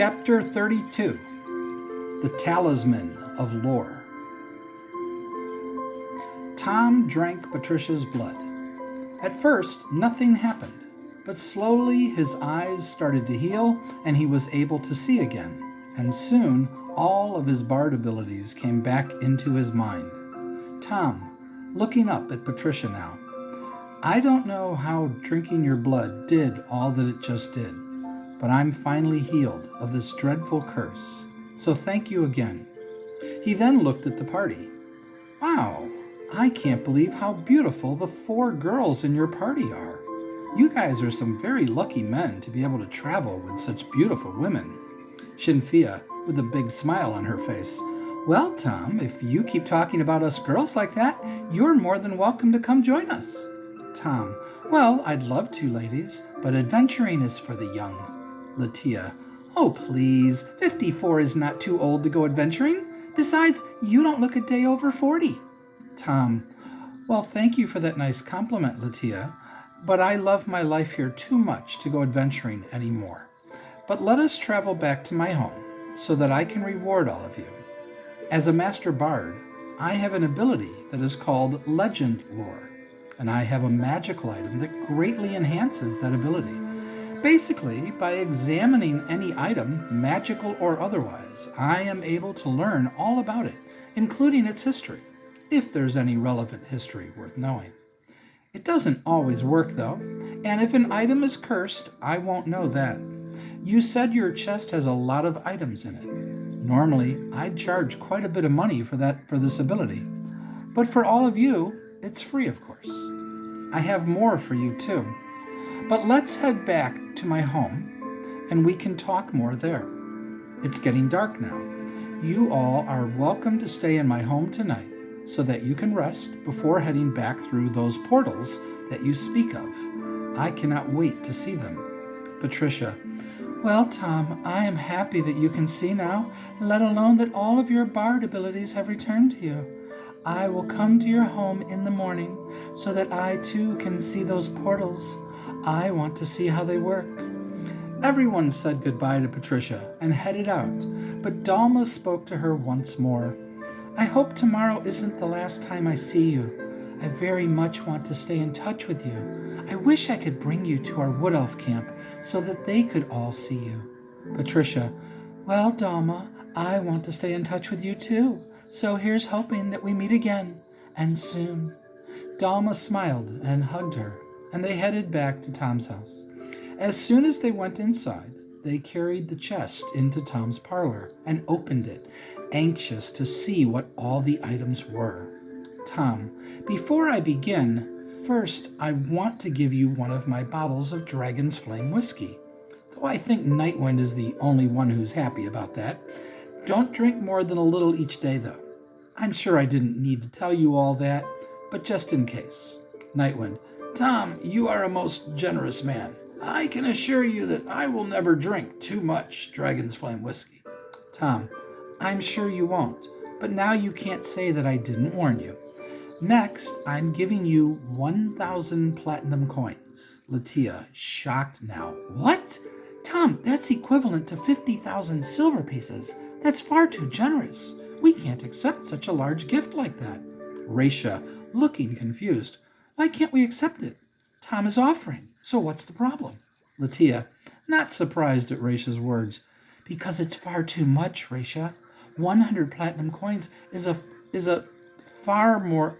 Chapter 32, The Talisman of Lore. Tom drank Patricia's blood. At first, nothing happened, but slowly his eyes started to heal and he was able to see again, and soon all of his bard abilities came back into his mind. Tom, looking up at Patricia now, I don't know how drinking your blood did all that it just did, but I'm finally healed of this dreadful curse, so thank you again. He then looked at the party. Wow, I can't believe how beautiful the 4 girls in your party are. You guys are some very lucky men to be able to travel with such beautiful women. Shinfia, with a big smile on her face. Well, Tom, if you keep talking about us girls like that, you're more than welcome to come join us. Tom, well, I'd love to, ladies, but adventuring is for the young. Latia, oh please, 54 is not too old to go adventuring. Besides, you don't look a day over 40. Tom, well, thank you for that nice compliment, Latia, but I love my life here too much to go adventuring anymore. But let us travel back to my home so that I can reward all of you. As a master bard, I have an ability that is called legend lore, and I have a magical item that greatly enhances that ability. Basically, by examining any item, magical or otherwise, I am able to learn all about it, including its history, if there's any relevant history worth knowing. It doesn't always work though, and if an item is cursed, I won't know that. You said your chest has a lot of items in it. Normally, I'd charge quite a bit of money for this ability, but for all of you, it's free, of course. I have more for you too. But let's head back to my home, and we can talk more there. It's getting dark now. You all are welcome to stay in my home tonight so that you can rest before heading back through those portals that you speak of. I cannot wait to see them. Patricia, well, Tom, I am happy that you can see now, let alone that all of your bard abilities have returned to you. I will come to your home in the morning so that I too can see those portals. I want to see how they work. Everyone said goodbye to Patricia and headed out, but Dalma spoke to her once more. I hope tomorrow isn't the last time I see you. I very much want to stay in touch with you. I wish I could bring you to our wood elf camp so that they could all see you. Patricia, well, Dalma, I want to stay in touch with you too. So here's hoping that we meet again, and soon. Dalma smiled and hugged her, and they headed back to Tom's house. As soon as they went inside, they carried the chest into Tom's parlor and opened it, anxious to see what all the items were. Tom, before I begin, first I want to give you one of my bottles of Dragon's Flame whiskey, though I think Nightwind is the only one who's happy about that. Don't drink more than a little each day, though. I'm sure I didn't need to tell you all that, but just in case. Nightwind, Tom, you are a most generous man. I can assure you that I will never drink too much Dragon's Flame whiskey. Tom, I'm sure you won't, but now you can't say that I didn't warn you. Next, I'm giving you 1,000 platinum coins. Latia, shocked now. What? Tom, that's equivalent to 50,000 silver pieces. That's far too generous. We can't accept such a large gift like that. Raisha, looking confused. Why can't we accept it? Tom is offering, so what's the problem? Latia, not surprised at Raisha's words. Because it's far too much, Raisha. 100 platinum coins is a far more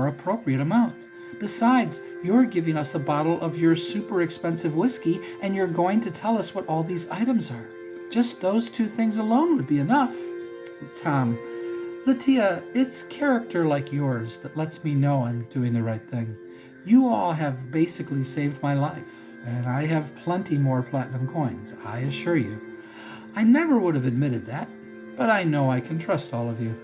appropriate amount. Besides, you're giving us a bottle of your super expensive whiskey, and you're going to tell us what all these items are. Just those 2 things alone would be enough. Tom, Latia, it's character like yours that lets me know I'm doing the right thing. You all have basically saved my life, and I have plenty more platinum coins, I assure you. I never would have admitted that, but I know I can trust all of you.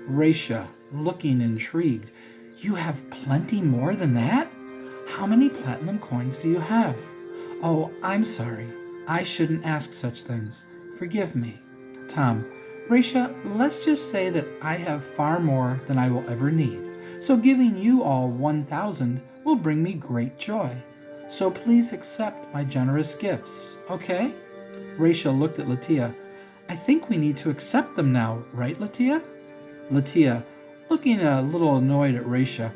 Raisha, looking intrigued. You have plenty more than that? How many platinum coins do you have? Oh, I'm sorry. I shouldn't ask such things. Forgive me. Tom, Raisha, let's just say that I have far more than I will ever need, so giving you all 1,000 will bring me great joy. So please accept my generous gifts, okay? Rachel looked at Latia. I think we need to accept them now, right, Latia? Latia, looking a little annoyed at Raisha.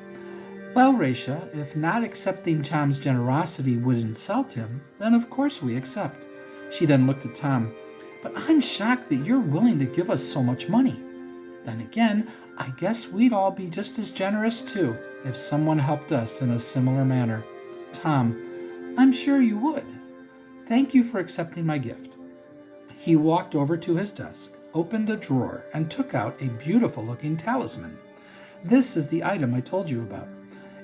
Well, Raisha, if not accepting Tom's generosity would insult him, then of course we accept. She then looked at Tom. But I'm shocked that you're willing to give us so much money. Then again, I guess we'd all be just as generous too if someone helped us in a similar manner. Tom, I'm sure you would. Thank you for accepting my gift. He walked over to his desk, opened a drawer, and took out a beautiful-looking talisman. This is the item I told you about.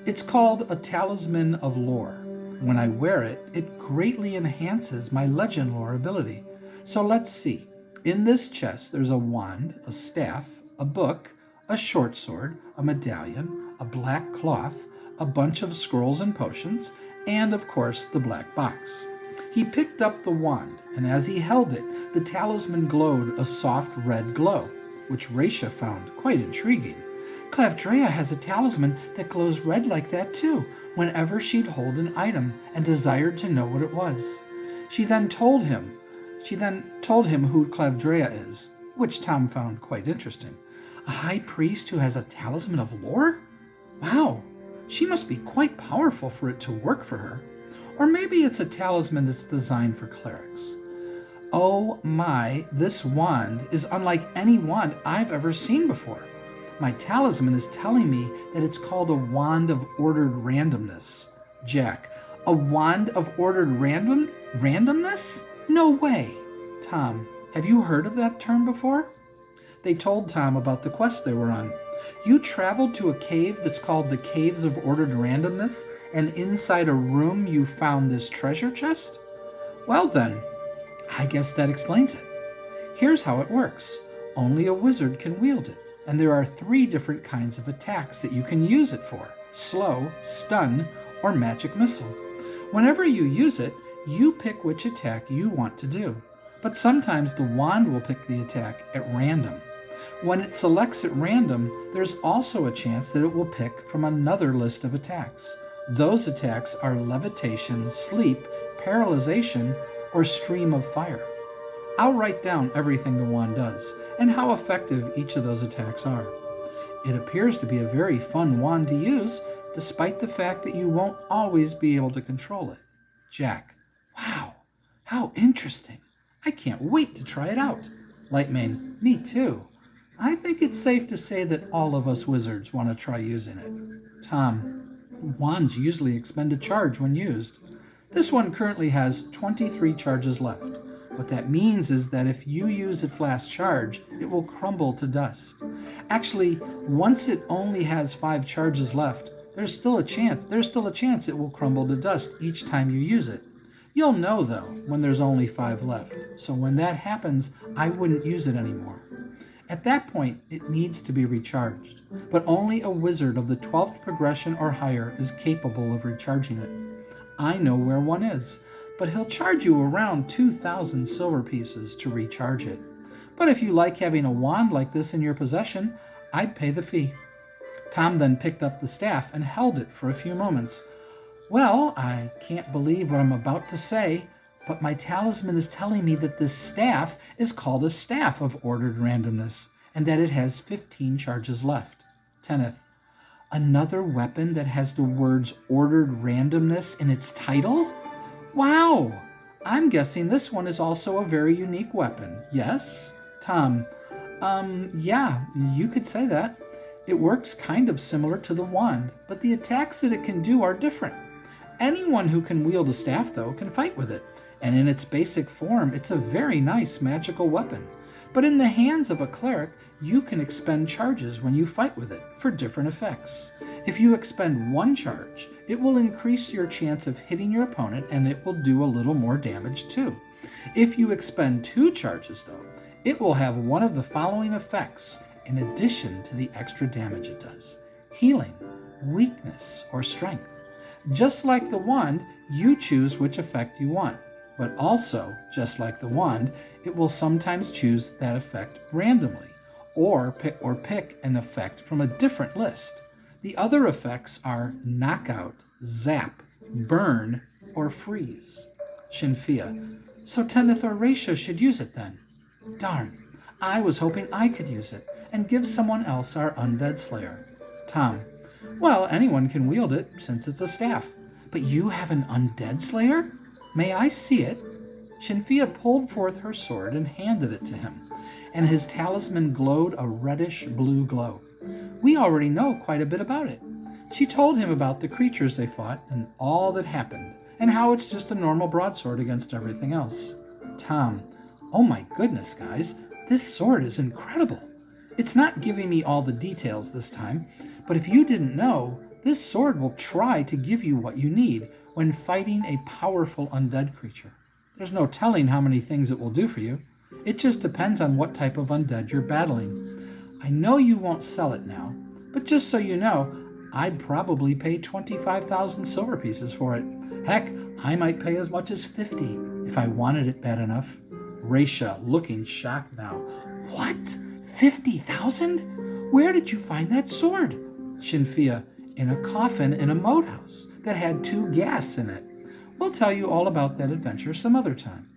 It's called a Talisman of Lore. When I wear it, it greatly enhances my legend lore ability. So let's see. In this chest, there's a wand, a staff, a book, a short sword, a medallion, a black cloth, a bunch of scrolls and potions, and of course the black box. He picked up the wand, and as he held it, the talisman glowed a soft red glow, which Raisha found quite intriguing. Clavdrea has a talisman that glows red like that too, whenever she'd hold an item and desired to know what it was. She then told him who Clavdrea is, which Tom found quite interesting. A high priest who has a talisman of lore? Wow, she must be quite powerful for it to work for her. Or maybe it's a talisman that's designed for clerics. Oh my, this wand is unlike any wand I've ever seen before. My talisman is telling me that it's called a wand of ordered randomness. Jack, a wand of ordered randomness? No way. Tom, have you heard of that term before? They told Tom about the quest they were on. You traveled to a cave that's called the Caves of Ordered Randomness, and inside a room you found this treasure chest? Well then, I guess that explains it. Here's how it works. Only a wizard can wield it, and there are 3 different kinds of attacks that you can use it for: slow, stun, or magic missile. Whenever you use it, you pick which attack you want to do. But sometimes the wand will pick the attack at random. When it selects at random, there's also a chance that it will pick from another list of attacks. Those attacks are levitation, sleep, paralyzation, or stream of fire. I'll write down everything the wand does and how effective each of those attacks are. It appears to be a very fun wand to use, despite the fact that you won't always be able to control it. Jack, wow, how interesting. I can't wait to try it out. Lightmane, me too. I think it's safe to say that all of us wizards want to try using it. Tom, wands usually expend a charge when used. This one currently has 23 charges left. What that means is that if you use its last charge, it will crumble to dust. Actually, once it only has 5 charges left, there's still a chance it will crumble to dust each time you use it. You'll know, though, when there's only 5 left, so when that happens, I wouldn't use it anymore. At that point, it needs to be recharged, but only a wizard of the 12th progression or higher is capable of recharging it. I know where one is, but he'll charge you around 2,000 silver pieces to recharge it. But if you like having a wand like this in your possession, I'd pay the fee. Tom then picked up the staff and held it for a few moments. Well, I can't believe what I'm about to say, but my talisman is telling me that this staff is called a Staff of Ordered Randomness, and that it has 15 charges left. Tenneth, another weapon that has the words Ordered Randomness in its title? Wow! I'm guessing this one is also a very unique weapon, yes? Tom, yeah, you could say that. It works kind of similar to the wand, but the attacks that it can do are different. Anyone who can wield a staff, though, can fight with it, and in its basic form, it's a very nice magical weapon. But in the hands of a cleric, you can expend charges when you fight with it for different effects. If you expend 1 charge, it will increase your chance of hitting your opponent, and it will do a little more damage too. If you expend 2 charges, though, it will have one of the following effects in addition to the extra damage it does: healing, weakness, or strength. Just like the wand, you choose which effect you want, but also, just like the wand, it will sometimes choose that effect randomly, or pick an effect from a different list. The other effects are knockout, zap, burn, or freeze. Shinfia, so Tenneth or Raisha should use it then. Darn, I was hoping I could use it and give someone else our undead slayer. Tom, well, anyone can wield it since it's a staff. But you have an undead slayer? May I see it? Shinfia pulled forth her sword and handed it to him, and his talisman glowed a reddish-blue glow. We already know quite a bit about it. She told him about the creatures they fought and all that happened, and how it's just a normal broadsword against everything else. Tom, oh my goodness, guys, this sword is incredible. It's not giving me all the details this time, but if you didn't know, this sword will try to give you what you need when fighting a powerful undead creature. There's no telling how many things it will do for you. It just depends on what type of undead you're battling. I know you won't sell it now, but just so you know, I'd probably pay 25,000 silver pieces for it. Heck, I might pay as much as 50 if I wanted it bad enough. Raisha, looking shocked now. What? 50,000? Where did you find that sword? Shinfia, in a coffin in a moat house that had 2 ghasts in it. We'll tell you all about that adventure some other time.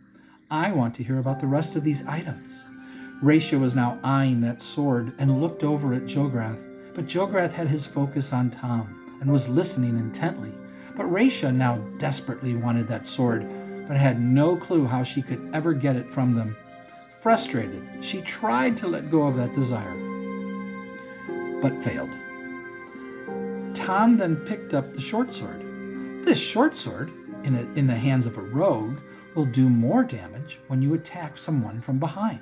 I want to hear about the rest of these items. Raisha was now eyeing that sword and looked over at Jograth, but Jograth had his focus on Tom and was listening intently. But Raisha now desperately wanted that sword, but had no clue how she could ever get it from them. Frustrated, she tried to let go of that desire, but failed. Tom then picked up the short sword. This short sword, in the hands of a rogue, will do more damage when you attack someone from behind.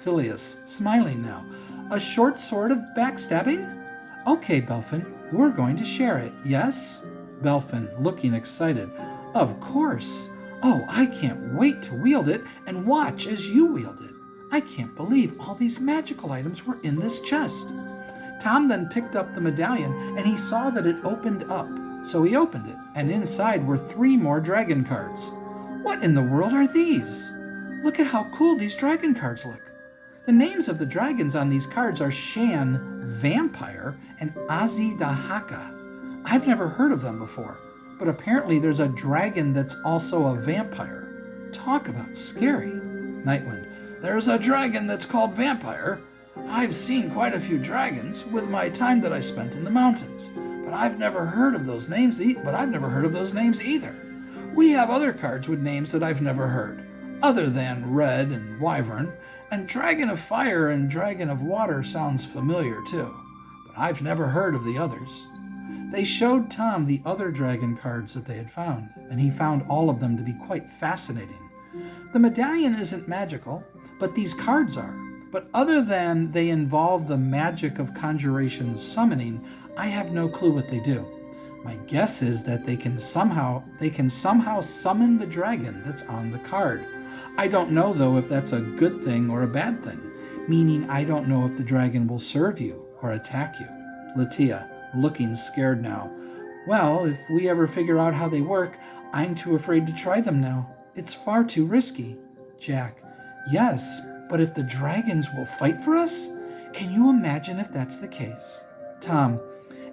Phileas, smiling now. A short sword of backstabbing? Okay, Belfin, we're going to share it, yes? Belfin, looking excited. Of course. Oh, I can't wait to wield it and watch as you wield it. I can't believe all these magical items were in this chest. Tom then picked up the medallion, and he saw that it opened up. So he opened it, and inside were 3 more dragon cards. What in the world are these? Look at how cool these dragon cards look. The names of the dragons on these cards are Shan, Vampire, and Azidahaka. I've never heard of them before, but apparently there's a dragon that's also a vampire. Talk about scary. Nightwind, there's a dragon that's called Vampire. I've seen quite a few dragons with my time that I spent in the mountains, but I've never heard of those names either. We have other cards with names that I've never heard, other than Red and Wyvern, and Dragon of Fire and Dragon of Water sounds familiar too, but I've never heard of the others. They showed Tom the other dragon cards that they had found, and he found all of them to be quite fascinating. The medallion isn't magical, but these cards are. But other than they involve the magic of conjuration summoning, I have no clue what they do. My guess is that they can somehow summon the dragon that's on the card. I don't know though if that's a good thing or a bad thing, meaning I don't know if the dragon will serve you or attack you. Latia, looking scared now. Well, if we ever figure out how they work, I'm too afraid to try them now. It's far too risky. Jack, yes, but if the dragons will fight for us? Can you imagine if that's the case? Tom,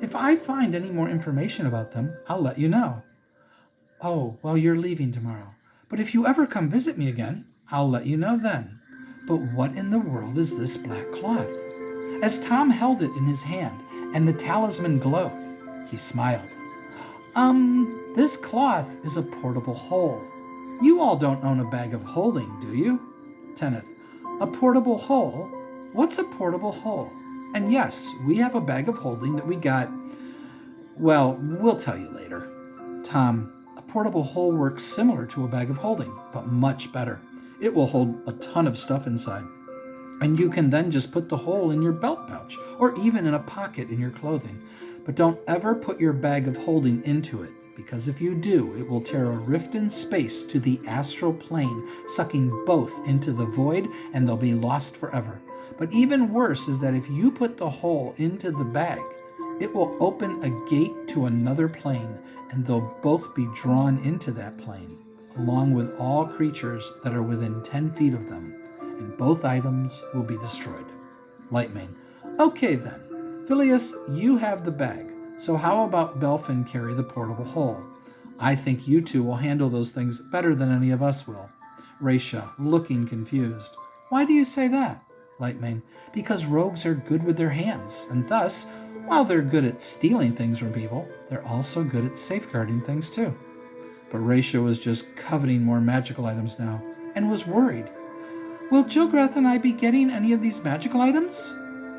if I find any more information about them, I'll let you know. Oh, well, you're leaving tomorrow. But if you ever come visit me again, I'll let you know then. But what in the world is this black cloth? As Tom held it in his hand and the talisman glowed, he smiled. This cloth is a portable hole. You all don't own a bag of holding, do you? Tenneth, a portable hole? What's a portable hole? And yes, we have a bag of holding that we got. Well, we'll tell you later. Tom, a portable hole works similar to a bag of holding, but much better. It will hold a ton of stuff inside. And you can then just put the hole in your belt pouch, or even in a pocket in your clothing. But don't ever put your bag of holding into it, because if you do, it will tear a rift in space to the astral plane, sucking both into the void, and they'll be lost forever. But even worse is that if you put the hole into the bag, it will open a gate to another plane, and they'll both be drawn into that plane, along with all creatures that are within 10 feet of them, and both items will be destroyed. Lightmane, okay then. Phileas, you have the bag, so how about Belfin carry the portable hole? I think you two will handle those things better than any of us will. Raisha, looking confused. Why do you say that? Lightmane, because rogues are good with their hands, and thus, while they're good at stealing things from people, they're also good at safeguarding things too. But Raisha was just coveting more magical items now, and was worried. Will Jilgrath and I be getting any of these magical items?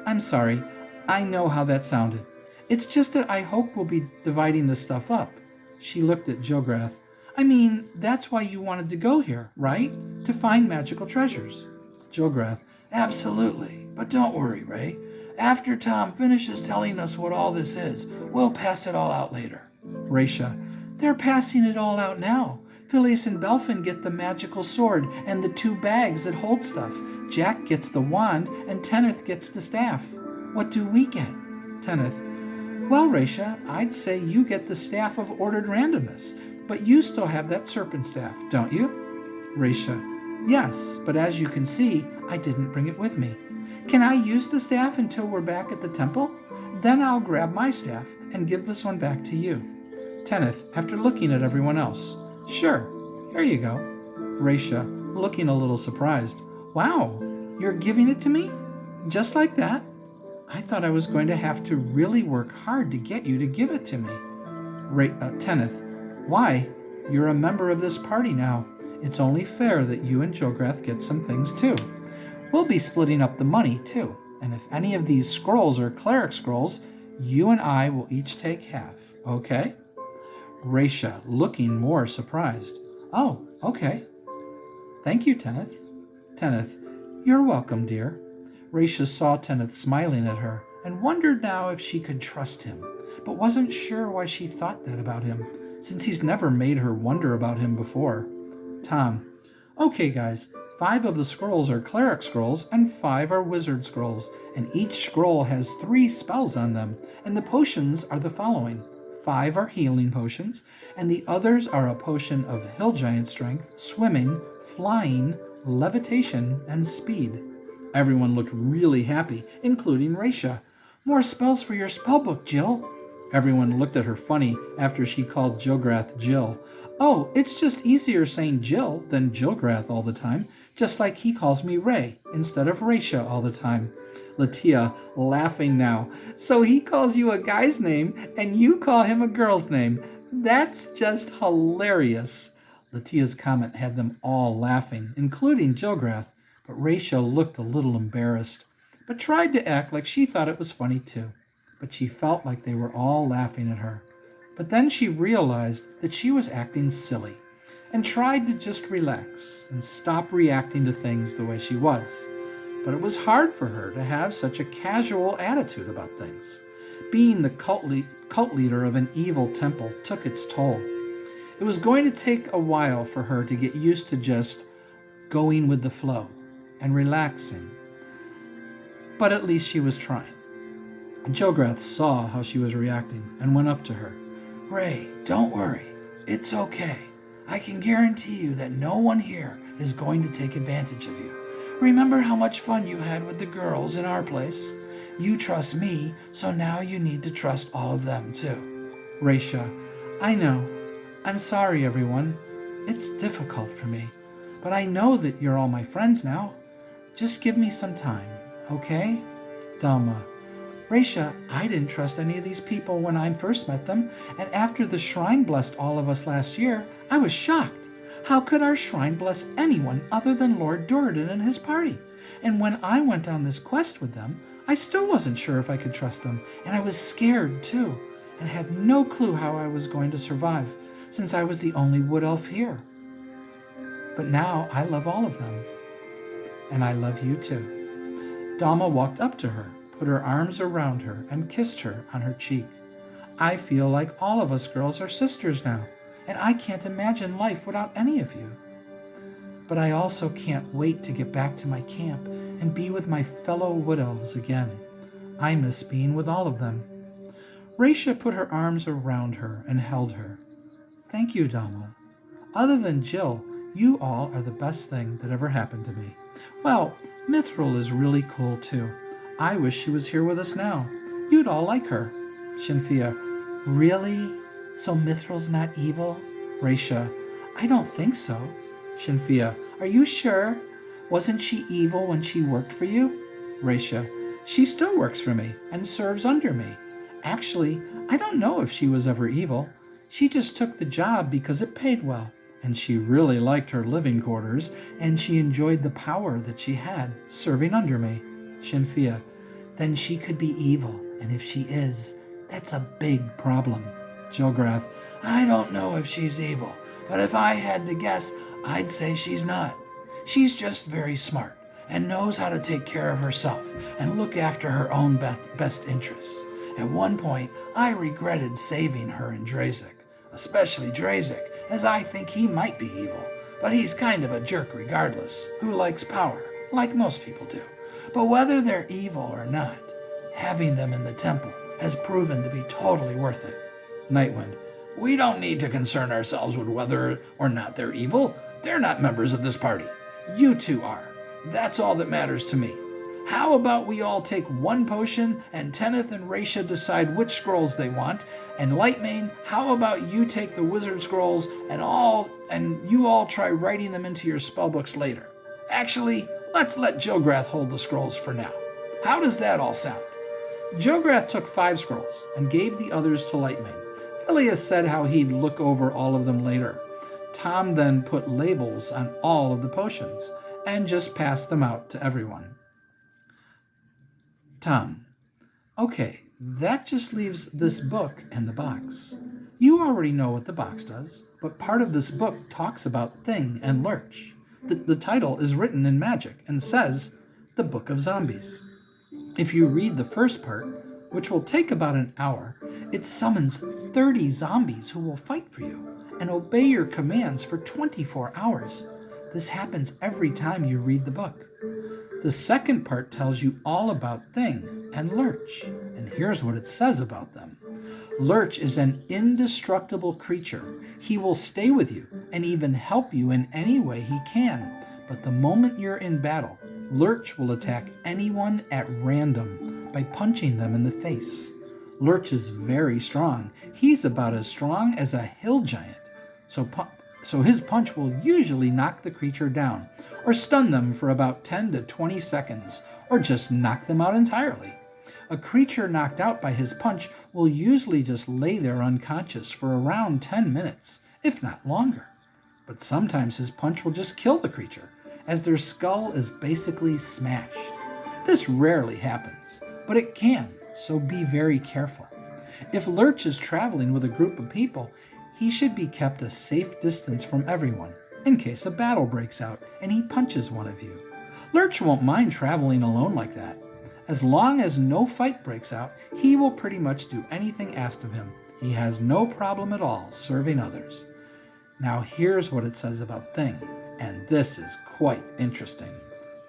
I'm sorry, I know how that sounded. It's just that I hope we'll be dividing this stuff up. She looked at Jilgrath. I mean, that's why you wanted to go here, right? To find magical treasures. Jilgrath, absolutely. But don't worry, Ray. After Tom finishes telling us what all this is, we'll pass it all out later. Raisha, they're passing it all out now. Phileas and Belfin get the magical sword and the 2 bags that hold stuff. Jack gets the wand and Tenneth gets the staff. What do we get? Tenneth, well, Raisha, I'd say you get the staff of ordered randomness, but you still have that serpent staff, don't you? Raisha, yes, but as you can see, I didn't bring it with me. Can I use the staff until we're back at the temple? Then I'll grab my staff and give this one back to you. Tenneth, after looking at everyone else, sure, here you go. Raisha, looking a little surprised, wow, you're giving it to me? Just like that? I thought I was going to have to really work hard to get you to give it to me. Tenneth, why? You're a member of this party now. It's only fair that you and Jilgrath get some things too. We'll be splitting up the money too, and if any of these scrolls are cleric scrolls, you and I will each take half, okay? Raisha, looking more surprised. Oh, okay. Thank you, Tenneth. Tenneth, you're welcome, dear. Raisha saw Tenneth smiling at her and wondered now if she could trust him, but wasn't sure why she thought that about him, since he's never made her wonder about him before. Tom, okay guys, 5 of the scrolls are cleric scrolls and 5 are wizard scrolls, and each scroll has 3 spells on them, and the potions are the following. 5 are healing potions, and the others are a potion of hill giant strength, swimming, flying, levitation, and speed. Everyone looked really happy, including Raisha. More spells for your spellbook, Jill. Everyone looked at her funny after she called Jilgrath Jill. Oh, it's just easier saying Jill than Jilgrath all the time, just like he calls me Ray instead of Raisha all the time. Latia, laughing now. So he calls you a guy's name and you call him a girl's name. That's just hilarious. Latia's comment had them all laughing, including Jilgrath, but Raisha looked a little embarrassed, but tried to act like she thought it was funny too. But she felt like they were all laughing at her. But then she realized that she was acting silly, and tried to just relax and stop reacting to things the way she was. But it was hard for her to have such a casual attitude about things. Being the cult leader of an evil temple took its toll. It was going to take a while for her to get used to just going with the flow and relaxing. But at least she was trying. Jilgrath saw how she was reacting and went up to her. Ray, don't worry. It's okay. I can guarantee you that no one here is going to take advantage of you. Remember how much fun you had with the girls in our place? You trust me, so now you need to trust all of them too. Raisha, I know. I'm sorry, everyone. It's difficult for me, but I know that you're all my friends now. Just give me some time, okay? Dhamma, Raisha, I didn't trust any of these people when I first met them, and after the shrine blessed all of us last year, I was shocked. How could our shrine bless anyone other than Lord Duradin and his party? And when I went on this quest with them, I still wasn't sure if I could trust them, and I was scared too, and had no clue how I was going to survive, since I was the only wood elf here. But now I love all of them, and I love you too. Dhamma walked up to her, put her arms around her, and kissed her on her cheek. I feel like all of us girls are sisters now, and I can't imagine life without any of you. But I also can't wait to get back to my camp and be with my fellow wood elves again. I miss being with all of them. Raisha put her arms around her and held her. Thank you, Dhamma. Other than Jill, you all are the best thing that ever happened to me. Well, Mithril is really cool too. I wish she was here with us now. You'd all like her. Shinfia, really? So Mithril's not evil? Raisha, I don't think so. Shinfia, are you sure? Wasn't she evil when she worked for you? Raisha, she still works for me and serves under me. Actually, I don't know if she was ever evil. She just took the job because it paid well, and she really liked her living quarters, and she enjoyed the power that she had serving under me. Shinfia, then she could be evil, and if she is, that's a big problem. Jilgrath, I don't know if she's evil, but if I had to guess, I'd say she's not. She's just very smart and knows how to take care of herself and look after her own best interests. At one point, I regretted saving her and Drazik, especially Drazik, as I think he might be evil, but he's kind of a jerk regardless, who likes power, like most people do. But whether they're evil or not, having them in the temple has proven to be totally worth it. Nightwind, we don't need to concern ourselves with whether or not they're evil. They're not members of this party. You two are. That's all that matters to me. How about we all take one potion and Tenneth and Raisha decide which scrolls they want, and Lightmane, how about you take the wizard scrolls and you all try writing them into your spellbooks later. Actually, let's let Jilgrath hold the scrolls for now. How does that all sound? Jilgrath took 5 scrolls and gave the others to Lightmane. Phileas said how he'd look over all of them later. Tom then put labels on all of the potions and just passed them out to everyone. Tom, okay, that just leaves this book and the box. You already know what the box does, but part of this book talks about Thing and Lurch. The title is written in magic and says, The Book of Zombies. If you read the first part, which will take about an hour, it summons 30 zombies who will fight for you and obey your commands for 24 hours. This happens every time you read the book. The second part tells you all about Thing and Lurch, and here's what it says about them. Lurch is an indestructible creature. He will stay with you and even help you in any way he can. But the moment you're in battle, Lurch will attack anyone at random by punching them in the face. Lurch is very strong. He's about as strong as a hill giant. So his punch will usually knock the creature down, or stun them for about 10 to 20 seconds, or just knock them out entirely. A creature knocked out by his punch will usually just lay there unconscious for around 10 minutes, if not longer. But sometimes his punch will just kill the creature, as their skull is basically smashed. This rarely happens, but it can, so be very careful. If Lurch is traveling with a group of people, he should be kept a safe distance from everyone, in case a battle breaks out and he punches one of you. Lurch won't mind traveling alone like that. As long as no fight breaks out, he will pretty much do anything asked of him. He has no problem at all serving others. Now here's what it says about Thing, and this is quite interesting.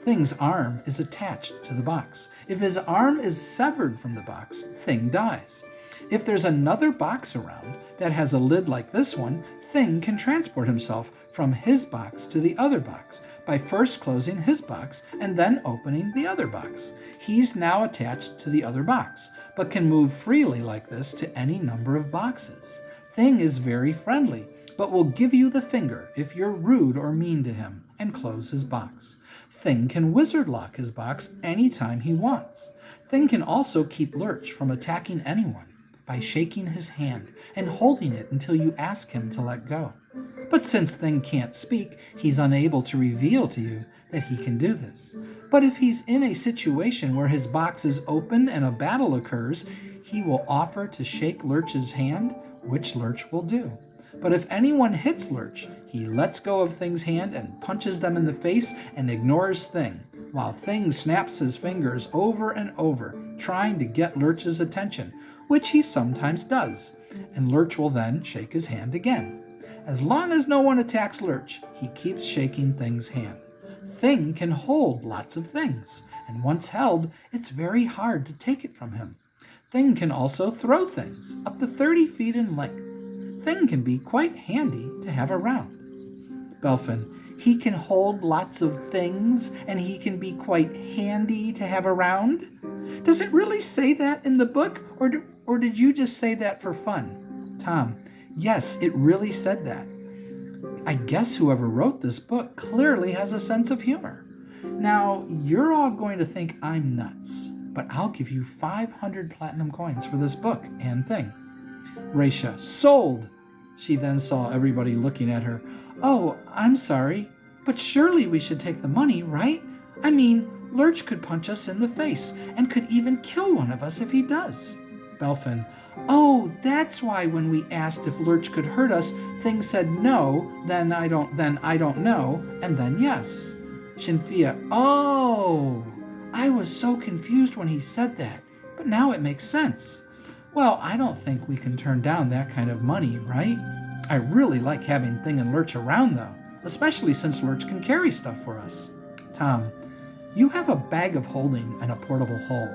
Thing's arm is attached to the box. If his arm is severed from the box, Thing dies. If there's another box around that has a lid like this one, Thing can transport himself from his box to the other box by first closing his box and then opening the other box. He's now attached to the other box, but can move freely like this to any number of boxes. Thing is very friendly, but will give you the finger if you're rude or mean to him and close his box. Thing can wizard lock his box anytime he wants. Thing can also keep Lurch from attacking anyone by shaking his hand and holding it until you ask him to let go. But since Thing can't speak, he's unable to reveal to you that he can do this. But if he's in a situation where his box is open and a battle occurs, he will offer to shake Lurch's hand, which Lurch will do. But if anyone hits Lurch, he lets go of Thing's hand and punches them in the face and ignores Thing, while Thing snaps his fingers over and over, trying to get Lurch's attention, which he sometimes does, and Lurch will then shake his hand again. As long as no one attacks Lurch, he keeps shaking Thing's hand. Thing can hold lots of things, and once held, it's very hard to take it from him. Thing can also throw things up to 30 feet in length. Thing can be quite handy to have around. Belfin, he can hold lots of things, and he can be quite handy to have around? Does it really say that in the book, or did you just say that for fun? Tom, yes, it really said that. I guess whoever wrote this book clearly has a sense of humor. Now, you're all going to think I'm nuts, but I'll give you 500 platinum coins for this book and thing. Raisha, sold! She then saw everybody looking at her. Oh, I'm sorry, but surely we should take the money, right? I mean, Lurch could punch us in the face and could even kill one of us if he does. Belfin, oh, that's why when we asked if Lurch could hurt us, Thing said no, then I don't know, and then yes. Shinfia, oh, I was so confused when he said that, but now it makes sense. Well, I don't think we can turn down that kind of money, right? I really like having Thing and Lurch around, though, especially since Lurch can carry stuff for us. Tom, you have a bag of holding and a portable hull.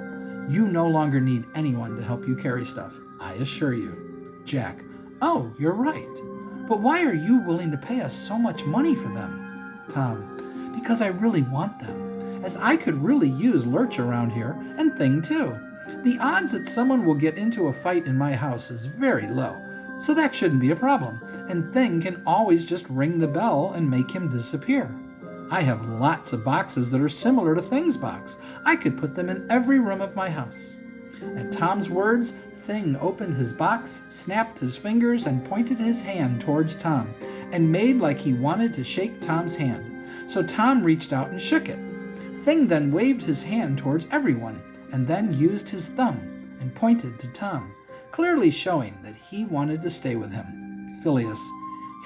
You no longer need anyone to help you carry stuff, I assure you. Jack, oh, you're right. But why are you willing to pay us so much money for them? Tom, because I really want them, as I could really use Lurch around here, and Thing too. The odds that someone will get into a fight in my house is very low, so that shouldn't be a problem, and Thing can always just ring the bell and make him disappear. I have lots of boxes that are similar to Thing's box. I could put them in every room of my house. At Tom's words, Thing opened his box, snapped his fingers, and pointed his hand towards Tom, and made like he wanted to shake Tom's hand. So Tom reached out and shook it. Thing then waved his hand towards everyone, and then used his thumb and pointed to Tom, clearly showing that he wanted to stay with him. Phileas,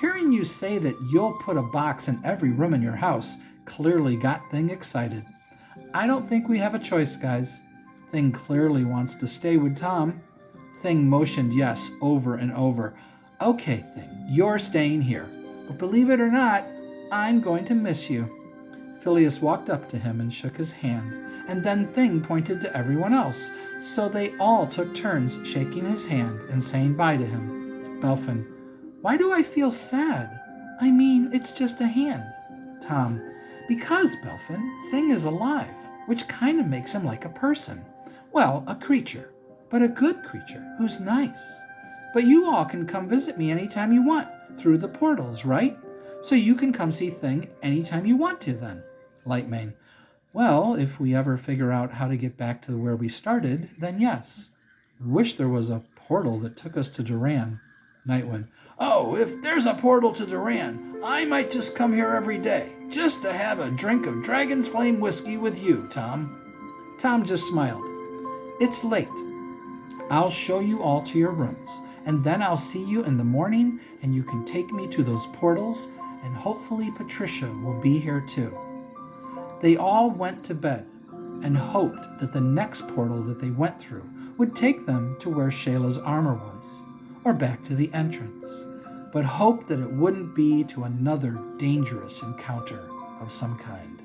hearing you say that you'll put a box in every room in your house clearly got Thing excited. I don't think we have a choice, guys. Thing clearly wants to stay with Tom. Thing motioned yes over and over. Okay, Thing, you're staying here. But believe it or not, I'm going to miss you. Phileas walked up to him and shook his hand, and then Thing pointed to everyone else, so they all took turns shaking his hand and saying bye to him. Belfin, why do I feel sad? I mean, it's just a hand. Tom, because, Belfin, Thing is alive, which kind of makes him like a person. Well, a creature, but a good creature who's nice. But you all can come visit me anytime you want, through the portals, right? So you can come see Thing anytime you want to then. Lightmane, well, if we ever figure out how to get back to where we started, then yes. Wish there was a portal that took us to Duran. Nightwind, oh, if there's a portal to Duran, I might just come here every day, just to have a drink of Dragon's Flame whiskey with you, Tom. Tom just smiled. It's late. I'll show you all to your rooms, and then I'll see you in the morning, and you can take me to those portals, and hopefully Patricia will be here too. They all went to bed and hoped that the next portal that they went through would take them to where Shayla's armor was, or back to the entrance, but hoped that it wouldn't be to another dangerous encounter of some kind.